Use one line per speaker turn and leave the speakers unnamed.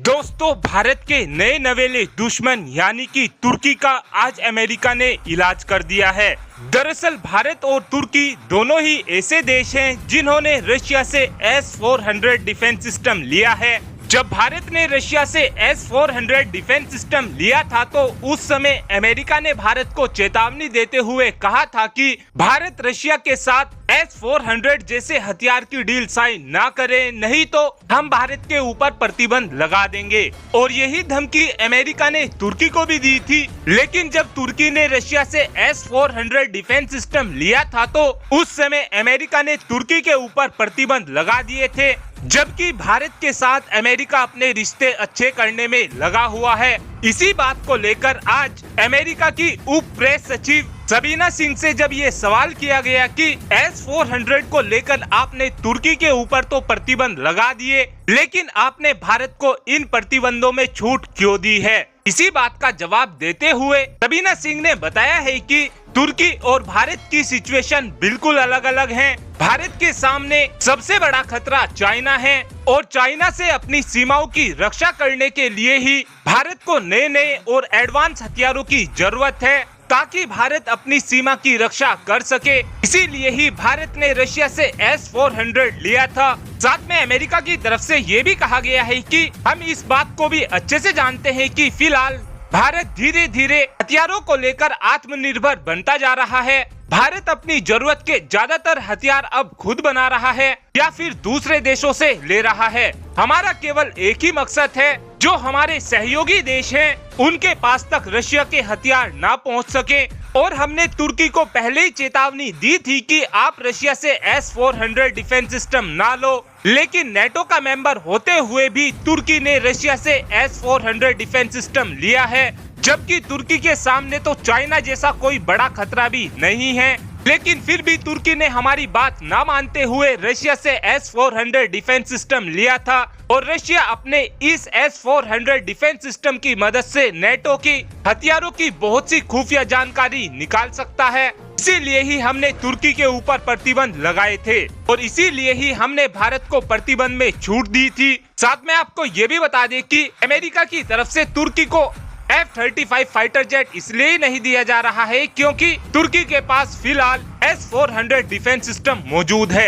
दोस्तों, भारत के नए नवेले दुश्मन यानी कि तुर्की का आज अमेरिका ने इलाज कर दिया है। दरअसल भारत और तुर्की दोनों ही ऐसे देश हैं जिन्होंने रशिया से S-400 डिफेंस सिस्टम लिया है। जब भारत ने रशिया से S-400 डिफेंस सिस्टम लिया था तो उस समय अमेरिका ने भारत को चेतावनी देते हुए कहा था कि भारत रशिया के साथ S-400 जैसे हथियार की डील साइन ना करे, नहीं तो हम भारत के ऊपर प्रतिबंध लगा देंगे। और यही धमकी अमेरिका ने तुर्की को भी दी थी। लेकिन जब तुर्की ने रशिया से S-400 डिफेंस सिस्टम लिया था तो उस समय अमेरिका ने तुर्की के ऊपर प्रतिबंध लगा दिए थे, जबकि भारत के साथ अमेरिका अपने रिश्ते अच्छे करने में लगा हुआ है। इसी बात को लेकर आज अमेरिका की उप प्रेस सचिव सबीना सिंह से जब ये सवाल किया गया कि S-400 को लेकर आपने तुर्की के ऊपर तो प्रतिबंध लगा दिए, लेकिन आपने भारत को इन प्रतिबंधों में छूट क्यों दी है, इसी बात का जवाब देते हुए सबीना सिंह ने बताया है कि तुर्की और भारत की सिचुएशन बिल्कुल अलग अलग है। भारत के सामने सबसे बड़ा खतरा चाइना है और चाइना से अपनी सीमाओं की रक्षा करने के लिए ही भारत को नए नए और एडवांस हथियारों की जरूरत है ताकि भारत अपनी सीमा की रक्षा कर सके। इसीलिए ही भारत ने रशिया से S-400 लिया था। साथ में अमेरिका की तरफ से ये भी कहा गया है कि हम इस बात को भी अच्छे से जानते हैं कि फिलहाल भारत धीरे धीरे हथियारों को लेकर आत्मनिर्भर बनता जा रहा है। भारत अपनी जरूरत के ज्यादातर हथियार अब खुद बना रहा है या फिर दूसरे देशों से ले रहा है। हमारा केवल एक ही मकसद है, जो हमारे सहयोगी देश हैं उनके पास तक रशिया के हथियार ना पहुंच सके। और हमने तुर्की को पहले ही चेतावनी दी थी कि आप रशिया से S-400 डिफेंस सिस्टम ना लो, लेकिन नेटो का मेंबर होते हुए भी तुर्की ने रशिया से S-400 डिफेंस सिस्टम लिया है, जबकि तुर्की के सामने तो चाइना जैसा कोई बड़ा खतरा भी नहीं है। लेकिन फिर भी तुर्की ने हमारी बात ना मानते हुए रशिया से S-400 डिफेंस सिस्टम लिया था और रशिया अपने इस S-400 डिफेंस सिस्टम की मदद से नेटो की हथियारों की बहुत सी खुफिया जानकारी निकाल सकता है। इसीलिए ही हमने तुर्की के ऊपर प्रतिबंध लगाए थे और इसीलिए ही हमने भारत को प्रतिबंध में छूट दी थी। साथ में आपको ये भी बता दें कि अमेरिका की तरफ से तुर्की को F-35 फाइटर जेट इसलिए नहीं दिया जा रहा है क्योंकि तुर्की के पास फिलहाल S-400 डिफेंस सिस्टम मौजूद है।